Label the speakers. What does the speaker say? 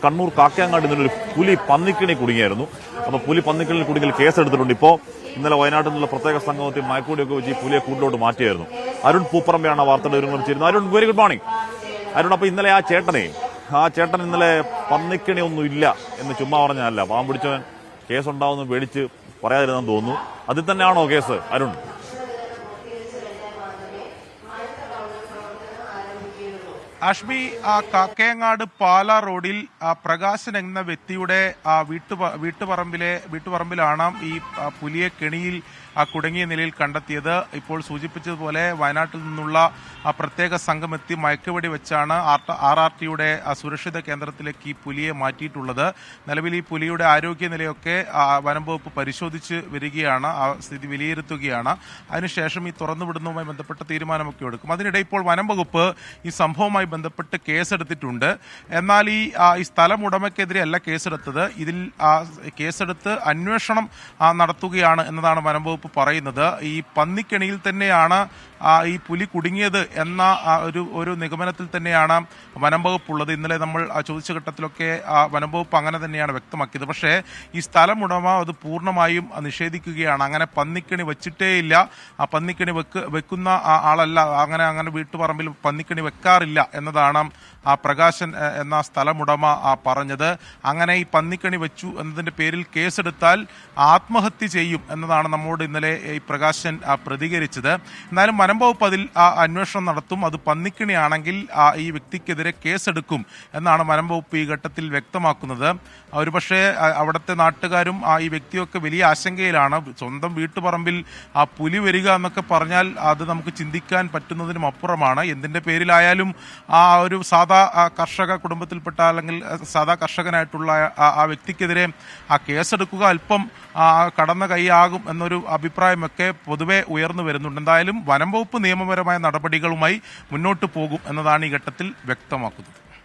Speaker 1: കണ്ണൂർ കാക്കയങ്ങാട് ഇന്നലെ പുലി പന്നിക്കിണി കുടുങ്ങിയായിരുന്നു. അപ്പോൾ പുലി പന്നിക്കിണിൽ കുടുങ്ങിൽ കേസെടുത്തിട്ടുണ്ട്. ഇപ്പോൾ ഇന്നലെ വയനാട്ടിൽ നിന്നുള്ള പ്രത്യേക സംഘത്തിൽ മയക്കൂടിയൊക്കെ വെച്ച് ഈ പുലിയെ കൂട്ടിലോട്ട് മാറ്റിയായിരുന്നു. അരുൺ പൂപ്പറമ്പയാണ് ആ വാർത്തയുടെ വിവരങ്ങൾ ചേരുന്നത്. Arun, very good morning. Arun, അപ്പോൾ ഇന്നലെ ആ ചേട്ടൻ ഇന്നലെ പന്നിക്കിണി ഒന്നും ഇല്ല എന്ന് ചുമ്മാ പറഞ്ഞല്ല, പാമ്പ് പിടിച്ചവൻ കേസുണ്ടാവുമെന്ന് പേടിച്ച് പറയാതിരുന്നെന്ന് തോന്നുന്നു. അതിൽ തന്നെയാണോ കേസ്, അരുൺ?
Speaker 2: അഷ്മി, കാക്കയങ്ങാട് പാല റോഡിൽ പ്രകാശൻ എന്ന വ്യക്തിയുടെ വീട്ടുപറമ്പിലാണ് ഈ പുലിയെ കെണിയിൽ കുടുങ്ങിയ നിലയിൽ കണ്ടെത്തിയത്. ഇപ്പോൾ സൂചിപ്പിച്ചതുപോലെ വയനാട്ടിൽ നിന്നുള്ള പ്രത്യേക സംഘം എത്തി മയക്കുവെടി വെച്ചാണ് RRTയുടെ സുരക്ഷിത കേന്ദ്രത്തിലേക്ക് ഈ പുലിയെ മാറ്റിയിട്ടുള്ളത്. നിലവിൽ ഈ പുലിയുടെ ആരോഗ്യനിലയൊക്കെ വനം വകുപ്പ് പരിശോധിച്ച് വരികയാണ്, സ്ഥിതി വിലയിരുത്തുകയാണ്. അതിനുശേഷം ഈ തുറന്നുവിടുന്നതുമായി ബന്ധപ്പെട്ട തീരുമാനമൊക്കെ എടുക്കും. അതിനിടെ ഇപ്പോൾ വനം വകുപ്പ് ഈ സംഭവവുമായി ബന്ധപ്പെട്ട് കേസെടുത്തിട്ടുണ്ട്. എന്നാൽ ഈ സ്ഥലം ഉടമയ്ക്കെതിരെ അല്ല കേസെടുത്തത്. ഇതിൽ കേസെടുത്ത് അന്വേഷണം നടത്തുകയാണ് എന്നതാണ് വനം വകുപ്പ് പറയുന്നത്. ഈ പന്നിക്കെണിയിൽ തന്നെയാണ് ഈ പുലി കുടുങ്ങിയത് എന്ന ഒരു നിഗമനത്തിൽ തന്നെയാണ് വനം വകുപ്പ് ഉള്ളത്. ഇന്നലെ നമ്മൾ ചോദിച്ച ഘട്ടത്തിലൊക്കെ വനം വകുപ്പ് അങ്ങനെ തന്നെയാണ് വ്യക്തമാക്കിയത്. പക്ഷേ ഈ സ്ഥലം ഉടമ അത് പൂർണ്ണമായും നിഷേധിക്കുകയാണ്. അങ്ങനെ പന്നിക്കണി വെച്ചിട്ടേയില്ല, ആ പന്നിക്കണി വെക്കുന്ന ആളല്ല, അങ്ങനെ വീട്ടുപറമ്പിൽ പന്നിക്കണി വെക്കാറില്ല എന്നതാണ് പ്രകാശൻ എന്ന സ്ഥലമുടമ പറഞ്ഞത്. അങ്ങനെ ഈ പന്നിക്കണി വെച്ചു എന്നതിന്റെ പേരിൽ കേസെടുത്താൽ ആത്മഹത്യ ചെയ്യും എന്നതാണ് നമ്മോട് ഇന്നലെ ഈ പ്രകാശൻ പ്രതികരിച്ചത്. എന്നാലും വനം വകുപ്പ് അതിൽ അന്വേഷണം നടത്തും. അത് പന്നിക്കണിയാണെങ്കിൽ ഈ വ്യക്തിക്കെതിരെ കേസെടുക്കും എന്നാണ് വനം വകുപ്പ് ഈ ഘട്ടത്തിൽ വ്യക്തമാക്കുന്നത്. ഒരുപക്ഷെ അവിടുത്തെ നാട്ടുകാരും ഈ വ്യക്തിയൊക്കെ വലിയ ആശങ്കയിലാണ്. സ്വന്തം വീട്ടുപറമ്പിൽ പുലി വരിക എന്നൊക്കെ പറഞ്ഞാൽ അത് നമുക്ക് ചിന്തിക്കാൻ പറ്റുന്നതിനും അപ്പുറമാണ്. എന്തിന്റെ പേരിലായാലും ഒരു സാധാ കർഷക കുടുംബത്തിൽപ്പെട്ട അല്ലെങ്കിൽ സാധാ കർഷകനായിട്ടുള്ള ആ വ്യക്തിക്കെതിരെ കേസെടുക്കുക അല്പം കടന്ന കൈയാകും എന്നൊരു അഭിപ്രായമൊക്കെ പൊതുവെ ഉയർന്നു വരുന്നുണ്ട്. എന്തായാലും വനം വകുപ്പ് നിയമപരമായ നടപടികളുമായി മുന്നോട്ട് പോകും എന്നതാണ് ഈ ഘട്ടത്തിൽ വ്യക്തമാക്കുന്നത്.